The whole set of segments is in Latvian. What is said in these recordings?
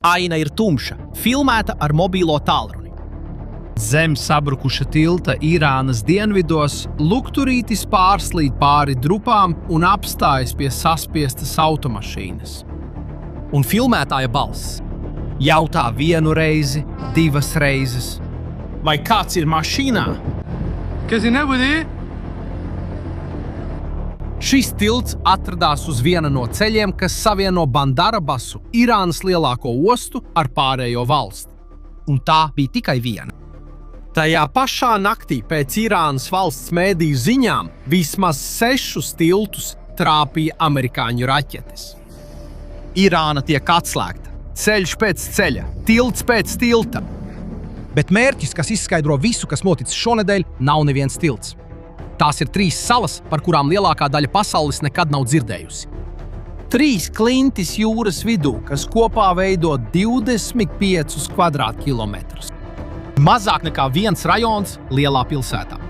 Aina ir tumša, filmēta ar mobilo tālruni. Zem sabrukuša tilta Irānas dienvidos lukturītis pārslīd pāri drupām un apstājas pie saspiestas automašīnas. Un filmētāja balss jautā vienu reizi, divas reizes. Vai kāds ir mašīnā? Šis tilts atradās uz viena no ceļiem, kas savieno Bandarabasu, Irānas lielāko ostu, ar pārējo valsti. Un tā bija tikai viena. Tajā pašā naktī pēc Irānas valsts mēdīju ziņām vismaz 6 tiltus trāpīja amerikāņu raķetes. Irāna tiek atslēgta. Ceļš pēc ceļa, tilts pēc tilta. Bet mērķis, kas izskaidro visu, kas noticis šonedēļ, nav neviens tilts. Tās ir 3 salas, par kurām lielākā daļa pasaules nekad nav dzirdējusi. 3 klintis jūras vidū, kas kopā veido 25 kvadrātkilometrus. Mazāk nekā viens rajons lielā pilsētā.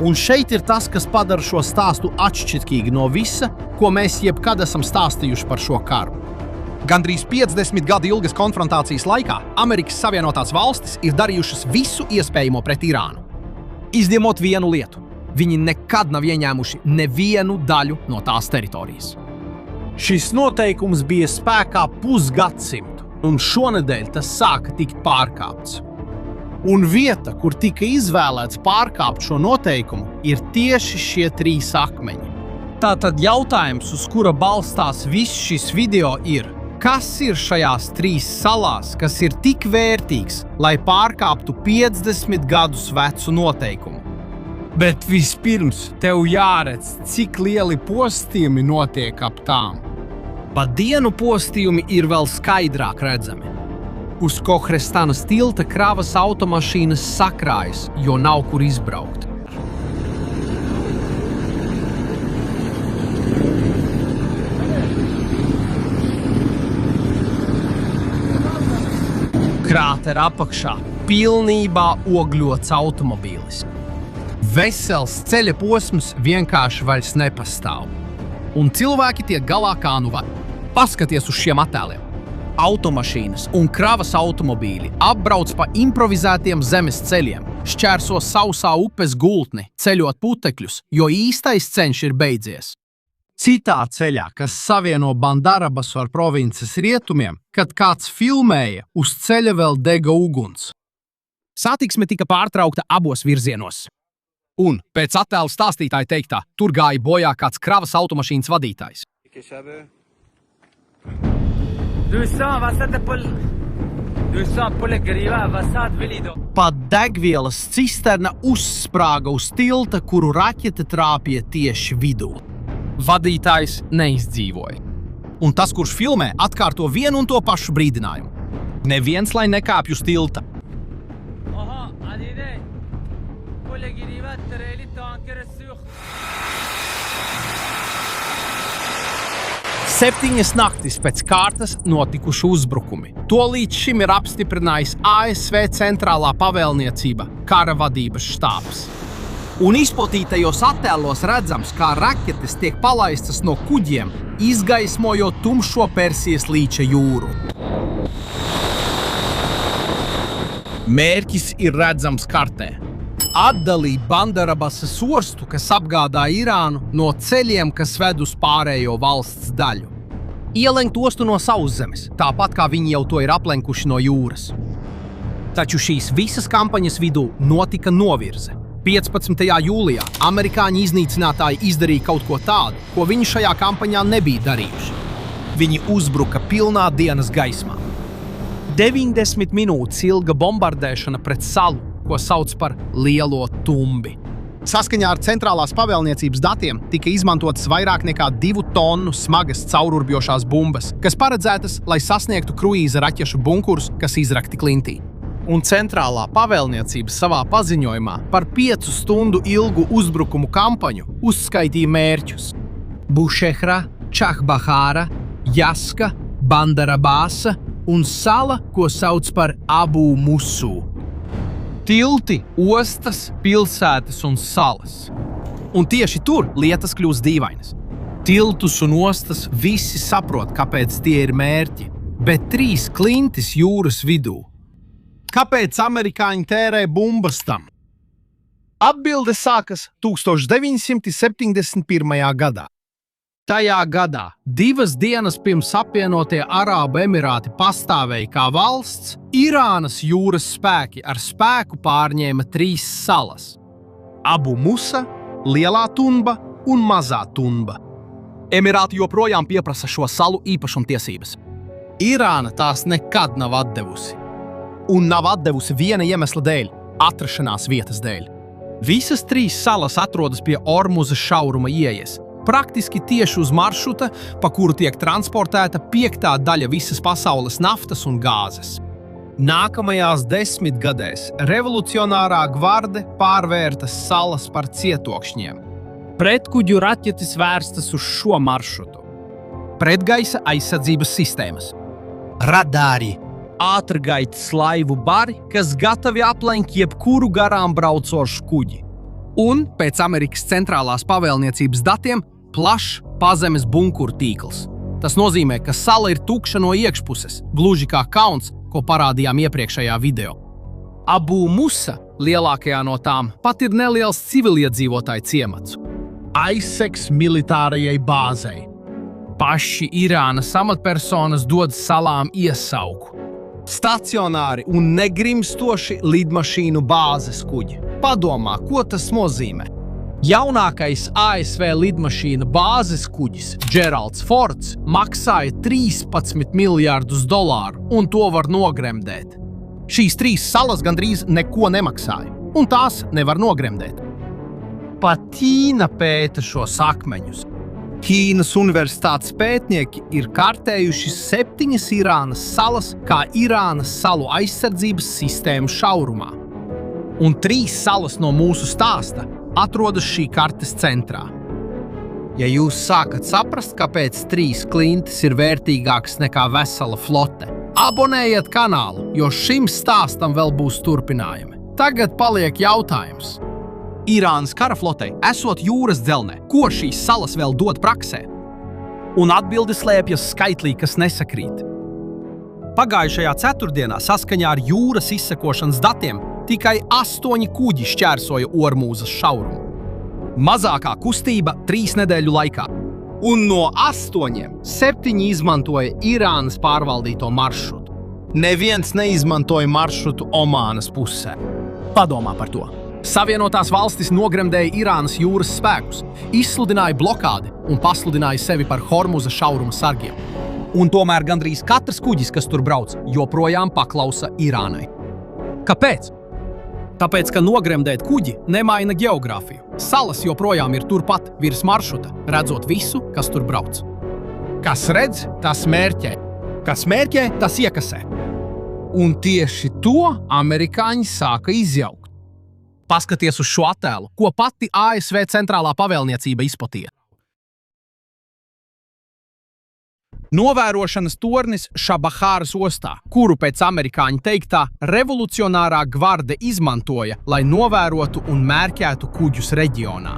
Un šeit ir tas, kas padara šo stāstu atšķirīgi no visa, ko mēs jebkad esam stāstījuši par šo karu. Gandrīz 50 gadu ilgas konfrontācijas laikā Amerikas Savienotās valstis ir darījušas visu iespējamo pret Irānu. Izņemot vienu lietu. Viņi nekad nav ieņēmuši nevienu daļu no tās teritorijas. Šis noteikums bija spēkā pusgadsimtu, un šonedēļ tas sāka tikt pārkāpts. Un vieta, kur tika izvēlēts pārkāpt šo noteikumu, ir tieši šie 3 akmeņi. Tātad jautājums, uz kura balstās viss šis video, ir, kas ir šajās 3 salās, kas ir tik vērtīgs, lai pārkāptu 50 gadus vecu noteikumu? Bet vispirms tev jāredz, cik lieli postījumi notiek ap tām. Pa dienu postījumi ir vēl skaidrāk redzami. Uz Kohrestanas tilta kravas automašīnas sakrājas, jo nav kur izbraukt. Krātera apakšā pilnībā ogļots automobīlis. Vesels ceļa posms vienkārši vairs nepastāv. Un cilvēki tiek galā kā nu var. Paskaties uz šiem attēliem. Automašīnas un kravas automobīļi apbrauc pa improvizētiem zemes ceļiem, šķērso sausā upes gultni, ceļot putekļus, jo īstais ceļš ir beidzies. Citā ceļā, kas savieno Bandarabasu ar provinces rietumiem, kad kāds filmēja, uz ceļa vēl dega uguns. Satiksme tika pārtraukta abos virzienos. Un, pēc attēlu stāstītāja teiktā, tur gāja bojā kāds kravas automašīnas vadītājs. Pat degvielas cisterna uzsprāga uz tilta, kuru raķete trāpīja tieši vidū. Vadītājs neizdzīvoja. Un tas, kurš filmē, atkārto vienu un to pašu brīdinājumu. Neviens, lai nekāpj uz tilta. 7 naktis pēc kārtas notikuši uzbrukumi. To līdz šim ir apstiprinājis ASV centrālā pavēlniecība, kara vadības štābs. Un izplatītajos attēlos redzams, kā raķetes tiek palaistas no kuģiem, izgaismojot tumšo Persijas līča jūru. Mērķis ir redzams kartē. Atdalīt Bandarabasas ostu, kas apgādā Irānu, no ceļiem, kas ved uz pārējo valsts daļu. Ielenkt ostu no sauszemes, tāpat kā viņi jau to ir aplenkuši no jūras. Taču šīs visas kampaņas vidū notika novirze. 15. jūlijā amerikāņu iznīcinātāji izdarīja kaut ko tādu, ko viņi šajā kampaņā nebija darījuši. Viņi uzbruka pilnā dienas gaismā. 90 minūtes ilga bombardēšana pret salu, ko sauc par Lielo Tumbi. Saskaņā ar centrālās pavēlniecības datiem tika izmantotas vairāk nekā 2 tonu smagas caururbjošās bumbas, kas paredzētas, lai sasniegtu kruīza raķešu bunkurus, kas izrakti klintī. Un centrālā pavēlniecība savā paziņojumā par 5 stundu ilgu uzbrukumu kampaņu uzskaitīja mērķus: Bušehra, Čahbahāra, Jaska, Bandarabasa un sala, ko sauc par Abu Musu. Tilti, ostas, pilsētas un salas. Un tieši tur lietas kļūst dīvainas. Tiltus un ostas visi saprot, kāpēc tie ir mērķi. bet 3 klintis jūras vidū. Kāpēc amerikāņi tērē bumbas tam? Atbilde sākas 1971. gadā. Tajā gadā 2 dienas pirms apvienotie Arābu Emirāti pastāvēja kā valsts, Irānas jūras spēki ar spēku pārņēma 3 salas – Abu Musa, Lielā Tunba un Mazā Tunba. Emirāti joprojām pieprasa šo salu īpašumtiesības. Irāna tās nekad nav atdevusi. Un nav atdevusi viena iemesla dēļ – atrašanās vietas dēļ. Visas 3 salas atrodas pie Ormuza šauruma ieejas, praktiski tieši uz maršruta, pa kuru tiek transportēta 5. daļa visas pasaules naftas un gāzes. Nākamajās 10 gadēs revolucionārā gvarde pārvērta salas par cietokšņiem. Pretkuģu raķetes vērstas uz šo maršrutu. Pretgaisa aizsardzības sistēmas. Radāri. Ātrgaitas laivu bari, kas gatavi aplenkt jebkuru garām braucošu kuģi. Un, pēc Amerikas centrālās pavēlniecības datiem, plašs pazemes bunkuru tīkls. Tas nozīmē, ka sala ir tukša no iekšpuses, gluži kā kauns, ko parādījām iepriekšējā video. Abu Musa, lielākajā no tām, pat ir neliels civiliedzīvotāju ciemats. Aizsegs militārajai bāzei. Paši Irānas amatpersonas dod salām iesauku. Stacionāri un negrimstoši lidmašīnu bāzes kuģi. Padomā, ko tas nozīmē? Jaunākais ASV lidmašīna bāzes kuģis, Geralds Fords, maksāja $13 miljardus, un to var nogremdēt. Šīs 3 salas gandrīz neko nemaksāja, un tās nevar nogremdēt. Pat Ķīna pēta šos akmeņus. Ķīnas universitātes pētnieki ir kartējuši 7 Irānas salas kā Irānas salu aizsardzības sistēmu šaurumā. Un 3 salas no mūsu stāsta atrodas šī kartes centrā. Ja jūs sākat saprast, kāpēc 3 klintis ir vērtīgāks nekā vesela flote, abonējiet kanālu, jo šim stāstam vēl būs turpinājumi. Tagad paliek jautājums. Irānas kara flotei esot jūras dzelnē, ko šīs salas vēl dod praksē? Un atbildi slēpjas skaitlī, kas nesakrīt. Pagājušajā ceturtdienā saskaņā ar jūras izsekošanas datiem tikai 8 kuģi šķērsoja Ormūzas šaurumu. Mazākā kustība 3 nedēļu laikā. Un no 8 7 izmantoja Irānas pārvaldīto maršrutu. Neviens neizmantoja maršrutu Omānas pusē. Padomā par to. Savienotās valstis nogremdēja Irānas jūras spēkus, izsludināja blokādi un pasludināja sevi par Hormuza šauruma sargiem. Un tomēr gandrīz katrs kuģis, kas tur brauc, joprojām paklausa Irānai. Kāpēc? Tāpēc, ka nogremdēt kuģi nemaina geogrāfiju. Salas joprojām ir turpat virs maršruta, redzot visu, kas tur brauc. Kas redz, tas mērķē. Kas mērķē, tas iekasē. Un tieši to amerikāņi sāka izjaukt. Paskaties uz šo attēlu, ko pati ASV centrālā pavēlniecība izplatīja. Novērošanas tornis Šabahāras ostā, kuru pēc amerikāņu teiktā revolucionārā gvarde izmantoja, lai novērotu un mērķētu kuģus reģionā.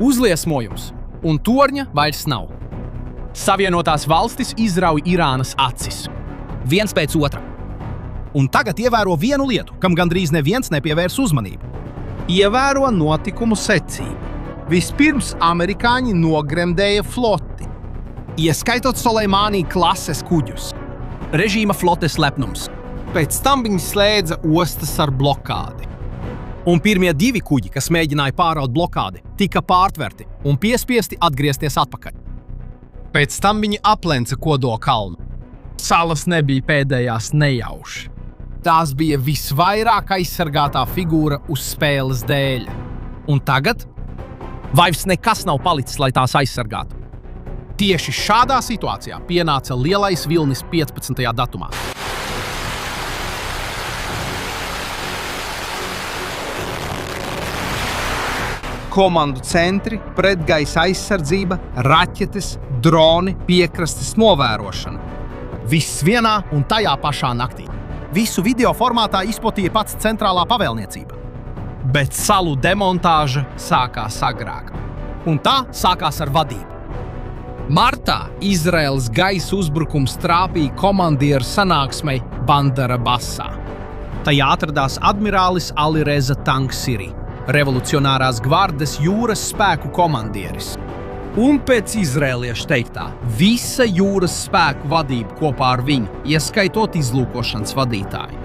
Uzliesmojums, un torņa vairs nav. Savienotās valstis izrauj Irānas acis. Viens pēc otra. Un tagad ievēro vienu lietu, kam gandrīz neviens nepievērs uzmanību. Ievēro notikumu secību. Vispirms amerikāņi nogremdēja floti, ieskaitot Soleimānī klases kuģus. Režīma flotes lepnums. Pēc tam viņi slēdza ostas ar blokādi. Un pirmie 2 kuģi, kas mēģināja pāraut blokādi, tika pārtverti un piespiesti atgriezties atpakaļ. Pēc tam viņi aplenca Kodola kalnu. Salas nebija pēdējās nejauši. Tās bija visvairāk aizsargātā figūra uz spēles dēļ. Un tagad vairs nekas nav palicis, lai tās aizsargātu. Tieši šādā situācijā pienāca lielais vilnis 15. datumā. Komandu centri, pretgaisa aizsardzība, raķetes, droni, piekrastes novērošana. Viss vienā un tajā pašā naktī. Visu video formātā izplatīja pats centrālā pavēlniecība. Bet salu demontāža sākās agrāk. Un tā sākās ar vadību. Martā Izraēlas gaisa uzbrukums trāpīja komandieru sanāksmei Bandara Basā. Tajā atradās admirālis Alireza Tangsiri, revolucionārās gvardes jūras spēku komandieris. Un pēc izrēliešu teiktā, visa jūras spēku vadība kopā ar viņu, ieskaitot izlūkošanas vadītāju.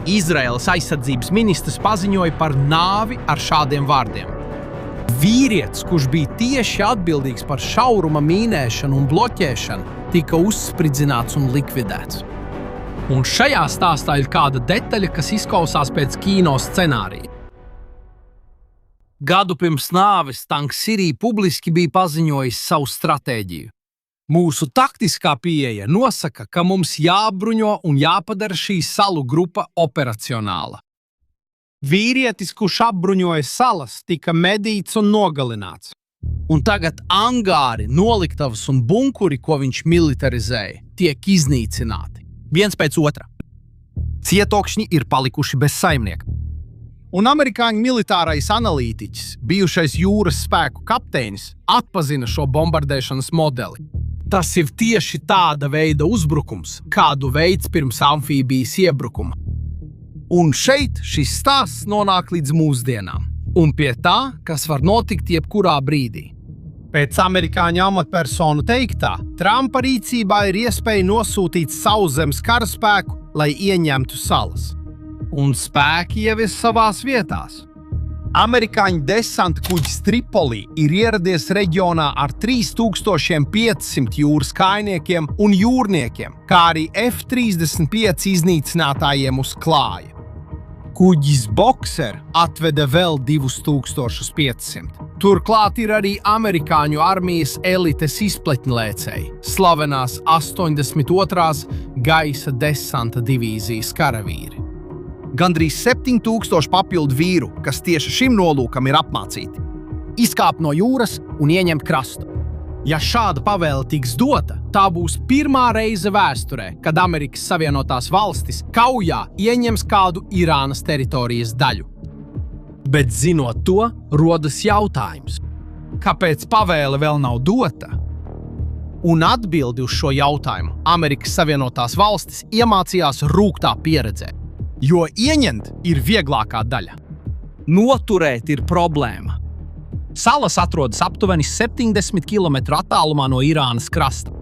Izraēlas aizsardzības ministrs paziņoja par nāvi ar šādiem vārdiem. Vīrietis, kurš bija tieši atbildīgs par šauruma mīnēšanu un bloķēšanu, tika uzspridzināts un likvidēts. Un šajā stāstā ir kāda detaļa, kas izklausās pēc kino scenārija. Gadu pirms nāves Tangsiri publiski bija paziņojis savu stratēģiju. Mūsu taktiskā pieeja nosaka, ka mums jābruņo un jāpadara šī salu grupa operacionāla. Vīrietis, kurš apbruņoja salas, tika medīts un nogalināts. Un tagad angāri, noliktavas un bunkuri, ko viņš militarizēja, tiek iznīcināti. Viens pēc otra. Cietokšņi ir palikuši bez saimnieka. Un amerikāņu militārais analītiķis, bijušais jūras spēku kapteinis, atpazina šo bombardēšanas modeli. Tas ir tieši tāda veida uzbrukums, kādu veids pirms amfībijas iebrukuma. Un šeit šis stāsts nonāk līdz mūsdienām. Un pie tā, kas var notikt jebkurā brīdī. Pēc amerikāņu amatpersonu teiktā, Trumpa rīcībā ir iespēja nosūtīt sauszemes karaspēku, lai ieņemtu salas. Un spēki jau ir savās vietās. Amerikāņu desanta kuģis Tripolī ir ieradies reģionā ar 3500 jūras kājniekiem un jūrniekiem, kā arī F-35 iznīcinātājiem uz klāja. Kuģis Boxer atveda vēl 2500. Turklāt ir arī amerikāņu armijas elites izpletņlēcēji, slavenās 82. gaisa desanta divīzijas karavīri. Gandrīz 7000 papildu vīru, kas tieši šim nolūkam ir apmācīti. Izkāpt no jūras un ieņemt krastu. Ja šāda pavēle tiks dota, tā būs pirmā reize vēsturē, kad Amerikas Savienotās valstis kaujā ieņems kādu Irānas teritorijas daļu. Bet zinot to, rodas jautājums, kāpēc pavēle vēl nav dota? Un atbildi uz šo jautājumu Amerikas Savienotās valstis iemācījās rūgtā pieredzē. Jo ieņemt ir vieglākā daļa. Noturēt ir problēma. Salas atrodas aptuveni 70 km attālumā no Irānas krasta.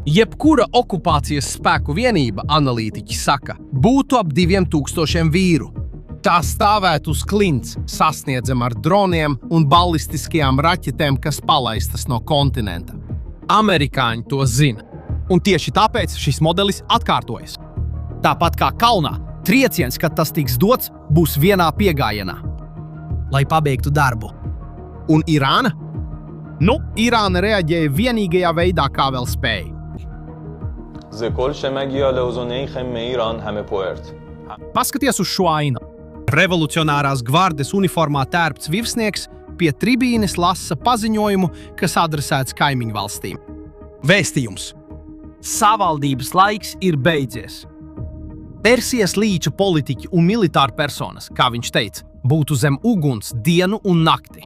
Jebkura okupācijas spēku vienība, analītiķi saka, būtu ap 2000 vīru. Tā stāvētu uz klints, sasniedzama ar droniem un ballistiskajām raķetēm, kas palaistas no kontinenta. Amerikāņi to zina. Un tieši tāpēc šis modelis atkārtojas. Tāpat kā kalnā, trieciens, kad tas tiks dots, būs vienā piegājienā, lai pabeigtu darbu. Un Irāna? Irāna reaģēja vienīgajā veidā, kā vēl spēja. Paskaties uz šo ainu. Revolucionārās gvardes uniformā tērpts virsnieks pie tribīnes lasa paziņojumu, kas adresēts kaimiņu valstīm. Vēstījums. Savaldības laiks ir beidzies. Persijas līča politiķi un militāri personas, kā viņš teica, būtu zem uguns dienu un nakti.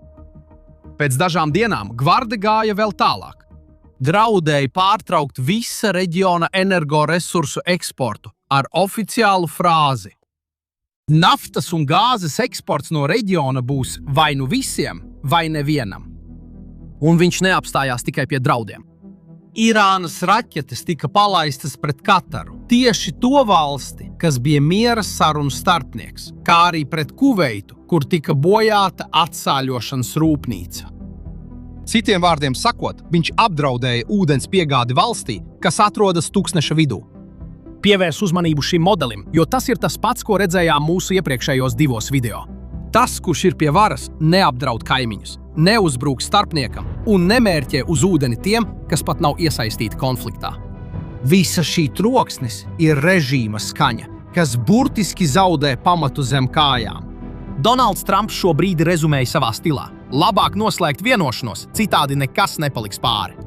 Pēc dažām dienām gvarde gāja vēl tālāk. Draudēja pārtraukt visa reģiona energoresursu eksportu ar oficiālu frāzi. Naftas un gāzes eksports no reģiona būs vai nu visiem, vai nevienam. Un viņš neapstājās tikai pie draudiem. Irānas raķetes tika palaistas pret Kataru, tieši to valsti, kas bija miera sarunu starpnieks, kā arī pret Kuveitu, kur tika bojāta atsāļošanas rūpnīca. Citiem vārdiem sakot, viņš apdraudēja ūdens piegādi valstī, kas atrodas tūkstneša vidū. Pievērs uzmanību šim modelim, jo tas ir tas pats, ko redzējām mūsu iepriekšējos 2 video. Tas, kurš ir pie varas, neapdraud kaimiņus, neuzbrūk starpniekam un nemērķē uz ūdeni tiem, kas pat nav iesaistīti konfliktā. Visa šī troksnis ir režīma skaņa, kas burtiski zaudē pamatu zem kājām. Donalds Trumps šo brīdi rezumēja savā stilā. Labāk noslēgt vienošanos, citādi nekas nepaliks pāri.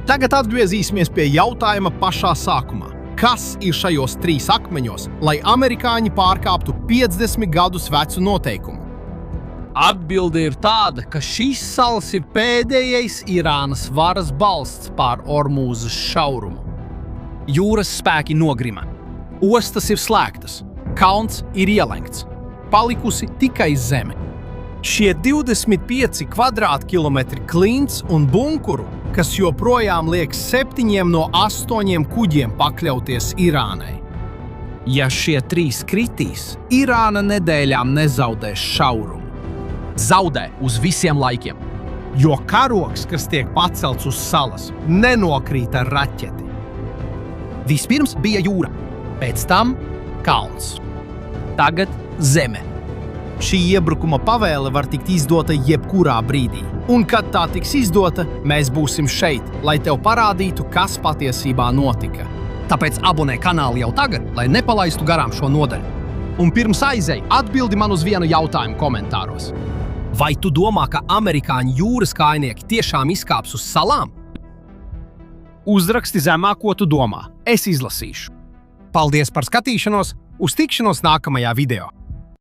Tagad atgriezīsimies pie jautājuma pašā sākumā. Kas ir šajos 3 akmeņos, lai amerikāņi pārkāptu 50 gadus vecu noteikumu? Atbilde ir tāda, ka šīs salas ir pēdējais Irānas varas balsts pār Ormūzas šaurumu. Jūras spēki nogrima. Ostas ir slēgtas. Kalns ir ielenkts. Palikusi tikai zeme. Šie 25 kvadrātkilometri klints un bunkuru, kas joprojām liek 7 no 8 kuģiem pakļauties Irānai. Ja šie 3 kritīs, Irāna nedēļām nezaudēs šaurumu. Zaudē uz visiem laikiem. Jo karoks, kas tiek pacelts uz salas, nenokrīt ar raķeti. Vispirms bija jūra, pēc tam kalns. Tagad zeme. Šī iebrukuma pavēle var tikt izdota jebkurā brīdī. Un, kad tā tiks izdota, mēs būsim šeit, lai tev parādītu, kas patiesībā notika. Tāpēc abonē kanālu jau tagad, lai nepalaistu garām šo nodaļu. Un pirms aizej, atbildi man uz vienu jautājumu komentāros. Vai tu domā, ka amerikāņu jūras kājnieki tiešām izkāps uz salām? Uzraksti zemā, ko tu domā. Es izlasīšu. Paldies par skatīšanos, uz tikšanos nākamajā video.